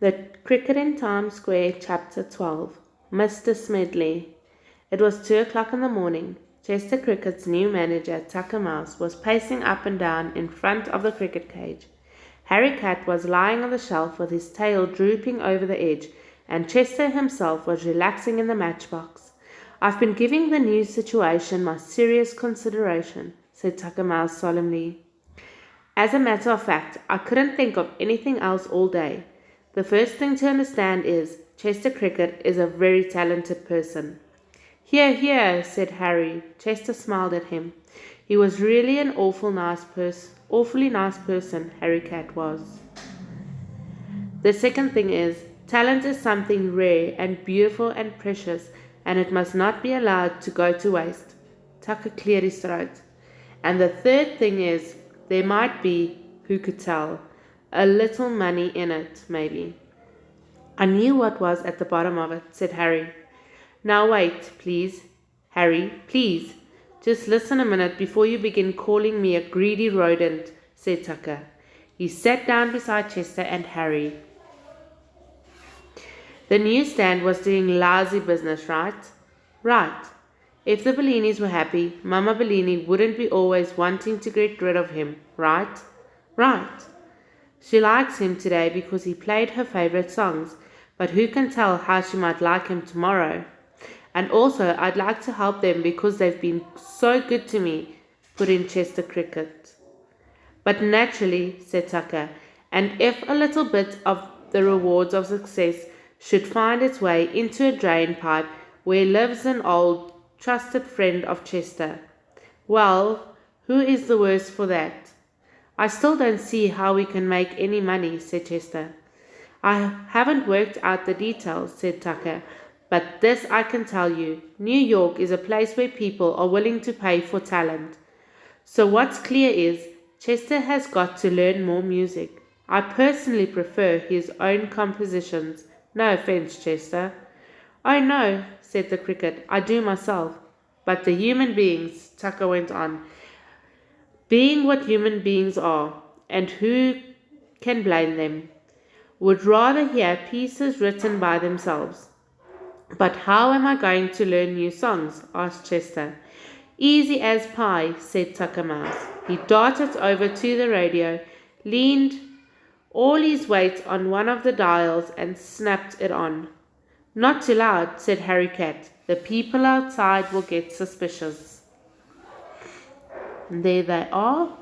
The Cricket in Times Square, Chapter 12. Mr. Smedley. It was 2 o'clock in the morning. Chester Cricket's new manager, Tucker Mouse, was pacing up and down in front of the cricket cage. Harry Cat was lying on the shelf with his tail drooping over the edge, and Chester himself was relaxing in the matchbox. "I've been giving the new situation my serious consideration," said Tucker Mouse solemnly. "As a matter of fact, I couldn't think of anything else all day. The first thing to understand is, Chester Cricket is a very talented person." "Hear, hear," said Harry. Chester smiled at him. He was really an awfully nice person, Harry Cat was. "The second thing is, talent is something rare and beautiful and precious, and it must not be allowed to go to waste." Tucker cleared his throat. "And the third thing is, there might be, who could tell, a little money in it, maybe." "I knew what was at the bottom of it," said Harry. "Now wait, please. Harry, please. Just listen a minute before you begin calling me a greedy rodent," said Tucker. He sat down beside Chester and Harry. "The newsstand was doing lousy business, right?" "Right. If the Bellinis were happy, Mama Bellini wouldn't be always wanting to get rid of him, right?" "Right. She likes him today because he played her favourite songs, but who can tell how she might like him tomorrow? And also I'd like to help them because they've been so good to me," put in Chester Cricket. "But naturally," said Tucker, "and if a little bit of the rewards of success should find its way into a drain pipe where lives an old trusted friend of Chester, well, who is the worse for that?" "I still don't see how we can make any money," said Chester. "I haven't worked out the details," said Tucker, "but this I can tell you. New York is a place where people are willing to pay for talent. So what's clear is, Chester has got to learn more music. I personally prefer his own compositions. No offence, Chester." "Oh no," said the Cricket, "I do myself. But the human beings," Tucker went on, "being what human beings are, and who can blame them, would rather hear pieces written by themselves." "But how am I going to learn new songs?" asked Chester. "Easy as pie," said Tucker Mouse. He darted over to the radio, leaned all his weight on one of the dials, and snapped it on. "Not too loud," said Harry Cat. "The people outside will get suspicious." There they are.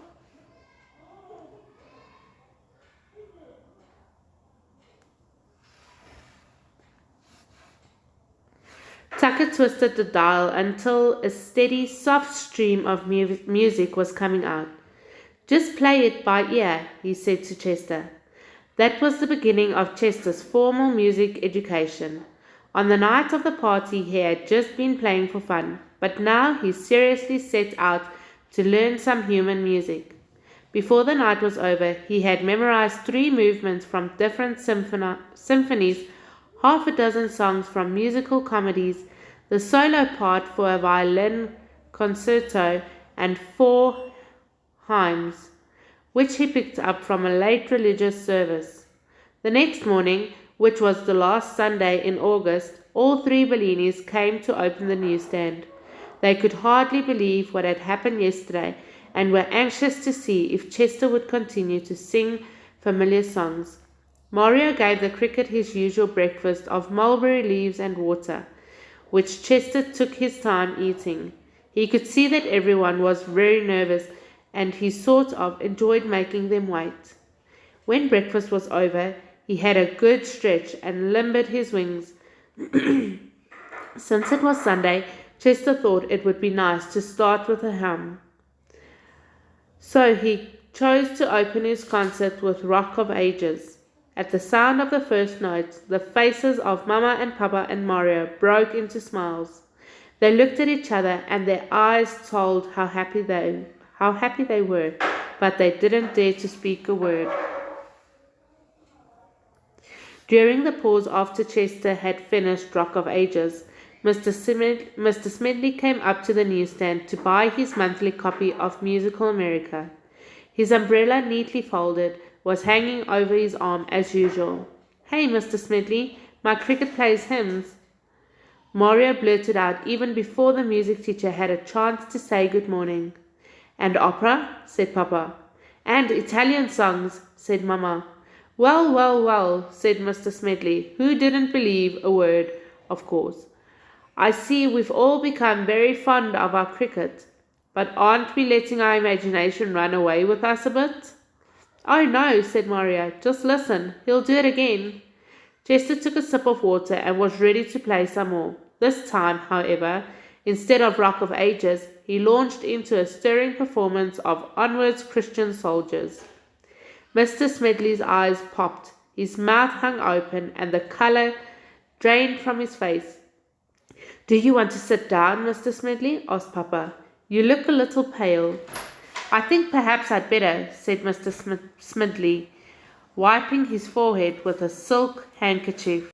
Tucker twisted the dial until a steady, soft stream of music was coming out. "Just play it by ear," he said to Chester. That was the beginning of Chester's formal music education. On the night of the party he had just been playing for fun, but now he seriously set out to learn some human music. Before the night was over, he had memorized 3 movements from different symphonies, half a dozen songs from musical comedies, the solo part for a violin concerto, and 4 hymns, which he picked up from a late religious service. The next morning, which was the last Sunday in August, all 3 Bellinis came to open the newsstand. They could hardly believe what had happened yesterday, and were anxious to see if Chester would continue to sing familiar songs. Mario gave the Cricket his usual breakfast of mulberry leaves and water, which Chester took his time eating. He could see that everyone was very nervous, and he sort of enjoyed making them wait. When breakfast was over, he had a good stretch and limbered his wings. Since it was Sunday, Chester thought it would be nice to start with a hymn. So he chose to open his concert with Rock of Ages. At the sound of the first notes, the faces of Mama and Papa and Mario broke into smiles. They looked at each other, and their eyes told how happy they were, but they didn't dare to speak a word. During the pause after Chester had finished Rock of Ages, Mr. Smedley came up to the newsstand to buy his monthly copy of Musical America. His umbrella, neatly folded, was hanging over his arm as usual. Hey, Mr. Smedley, my cricket plays hymns. Mario blurted out even before the music teacher had a chance to say good morning. And opera, said Papa. And Italian songs, said Mamma. Well, well, well, said Mr. Smedley, who didn't believe a word, of course. I see we've all become very fond of our cricket, but aren't we letting our imagination run away with us a bit? Oh no, said Mario, just listen, he'll do it again. Chester took a sip of water and was ready to play some more. This time, however, instead of Rock of Ages, he launched into a stirring performance of Onwards Christian Soldiers. Mr. Smedley's eyes popped, his mouth hung open, and the colour drained from his face. Do you want to sit down, Mr. Smedley? Asked Papa. You look a little pale. I think perhaps I'd better, said Mr. Smedley, wiping his forehead with a silk handkerchief.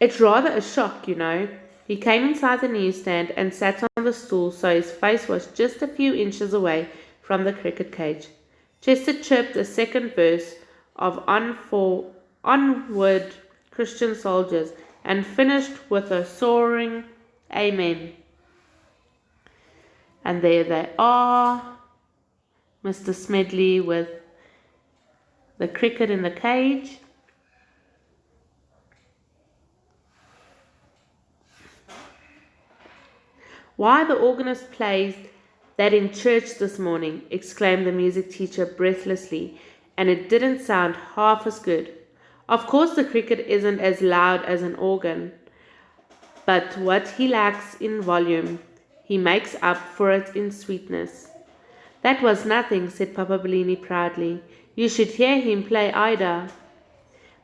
It's rather a shock, you know. He came inside the newsstand and sat on the stool so his face was just a few inches away from the cricket cage. Chester chirped a second verse of Onward Christian Soldiers and finished with a soaring Amen. And there they are, Mr. Smedley with the cricket in the cage. Why, the organist plays that in church this morning, exclaimed the music teacher breathlessly, and it didn't sound half as good. Of course the cricket isn't as loud as an organ, but what he lacks in volume, he makes up for it in sweetness. That was nothing, said Papa Bellini proudly. You should hear him play Ida.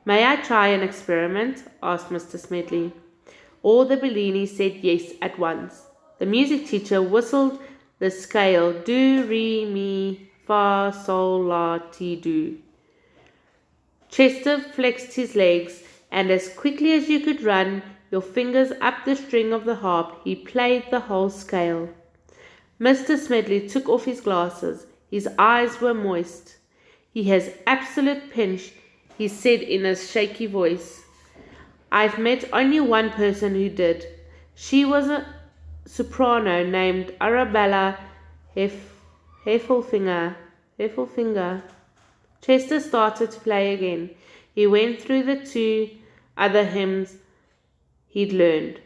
May I try an experiment? Asked Mr. Smedley. All the Bellinis said yes at once. The music teacher whistled the scale do, re, mi, fa, sol, la, ti, do. Chester flexed his legs, and as quickly as you could run your fingers up the string of the harp, he played the whole scale. Mr. Smedley took off his glasses. His eyes were moist. He has absolute pinch, he said in a shaky voice. I've met only one person who did. She was a soprano named Arabella Heffelfinger. Chester started to play again. He went through the two other hymns he'd learned,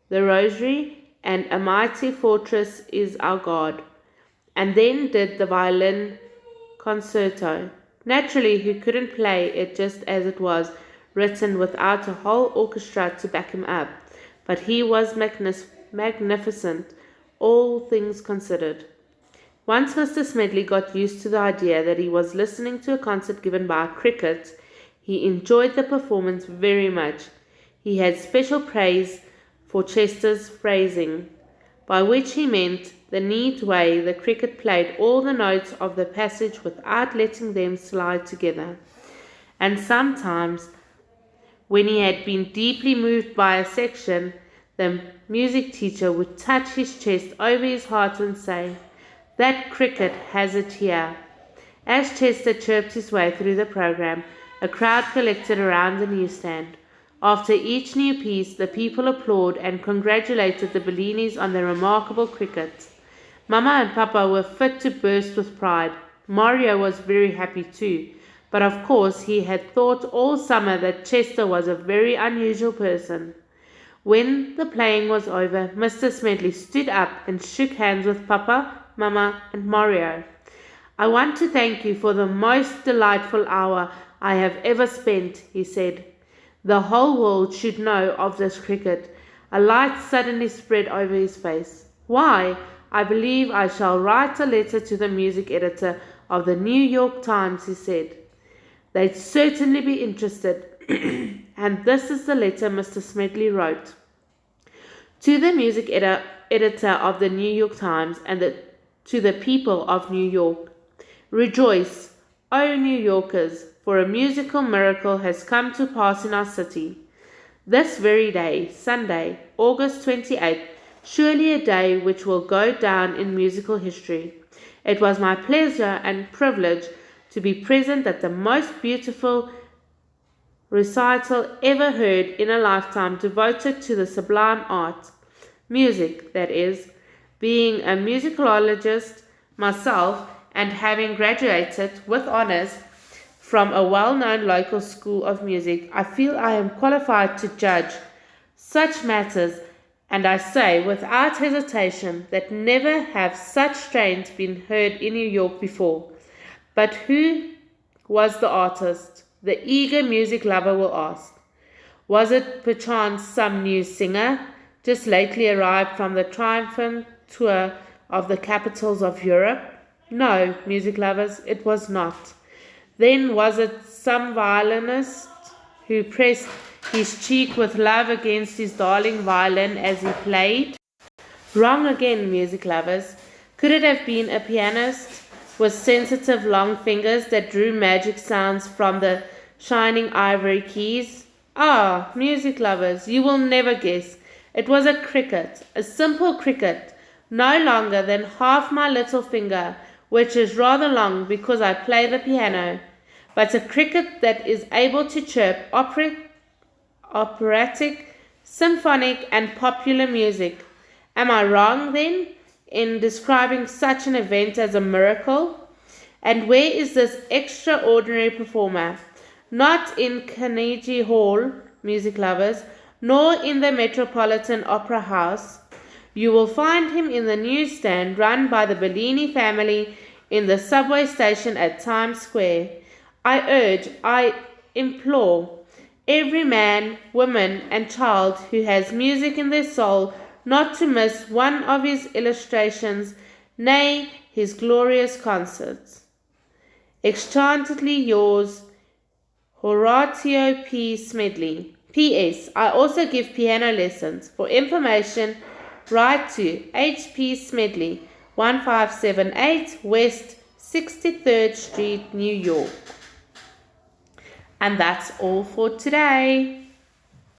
the Rosary and A Mighty Fortress is Our God, and then did the violin concerto. Naturally, he couldn't play it just as it was written without a whole orchestra to back him up, but he was magnificent, all things considered. Once Mr. Smedley got used to the idea that he was listening to a concert given by cricket, he enjoyed the performance very much. He had special praise for Chester's phrasing, by which he meant the neat way the cricket played all the notes of the passage without letting them slide together. And sometimes, when he had been deeply moved by a section, the music teacher would touch his chest over his heart and say, That cricket has it here. As Chester chirped his way through the program, a crowd collected around the newsstand. After each new piece, the people applauded and congratulated the Bellinis on their remarkable cricket. Mamma and Papa were fit to burst with pride. Mario was very happy too, but of course he had thought all summer that Chester was a very unusual person. When the playing was over, Mr. Smedley stood up and shook hands with Papa, Mamma, and Mario. I want to thank you for the most delightful hour I have ever spent, he said. The whole world should know of this cricket. A light suddenly spread over his face. Why, I believe I shall write a letter to the music editor of the New York Times, he said. They'd certainly be interested. And this is the letter Mr. Smedley wrote. To the music editor of the New York Times and to the people of New York. Rejoice, O New Yorkers, for a musical miracle has come to pass in our city. This very day, Sunday, August 28th, surely a day which will go down in musical history. It was my pleasure and privilege to be present at the most beautiful recital ever heard in a lifetime devoted to the sublime art. Music, that is. Being a musicologist myself and having graduated with honors from a well-known local school of music, I feel I am qualified to judge such matters, and I say without hesitation that never have such strains been heard in New York before. But who was the artist? The eager music lover will ask. Was it perchance some new singer, just lately arrived from the triumphant tour of the capitals of Europe? No, music lovers, it was not. Then was it some violinist who pressed his cheek with love against his darling violin as he played? Wrong again, music lovers. Could it have been a pianist with sensitive long fingers that drew magic sounds from the shining ivory keys? Ah, music lovers, you will never guess. It was a cricket, a simple cricket, no longer than half my little finger, which is rather long because I play the piano, but a cricket that is able to chirp operatic, symphonic, and popular music. Am I wrong, then, in describing such an event as a miracle? And where is this extraordinary performer? Not in Carnegie Hall, music lovers, nor in the Metropolitan Opera House. You will find him in the newsstand run by the Bellini family in the subway station at Times Square. I implore every man, woman, and child who has music in their soul not to miss one of his illustrations, nay, his glorious concerts. Exchantedly yours, Horatio P. Smedley. P.S. I also give piano lessons. For information, write to H.P. Smedley, 1578 West 63rd Street, New York. And that's all for today.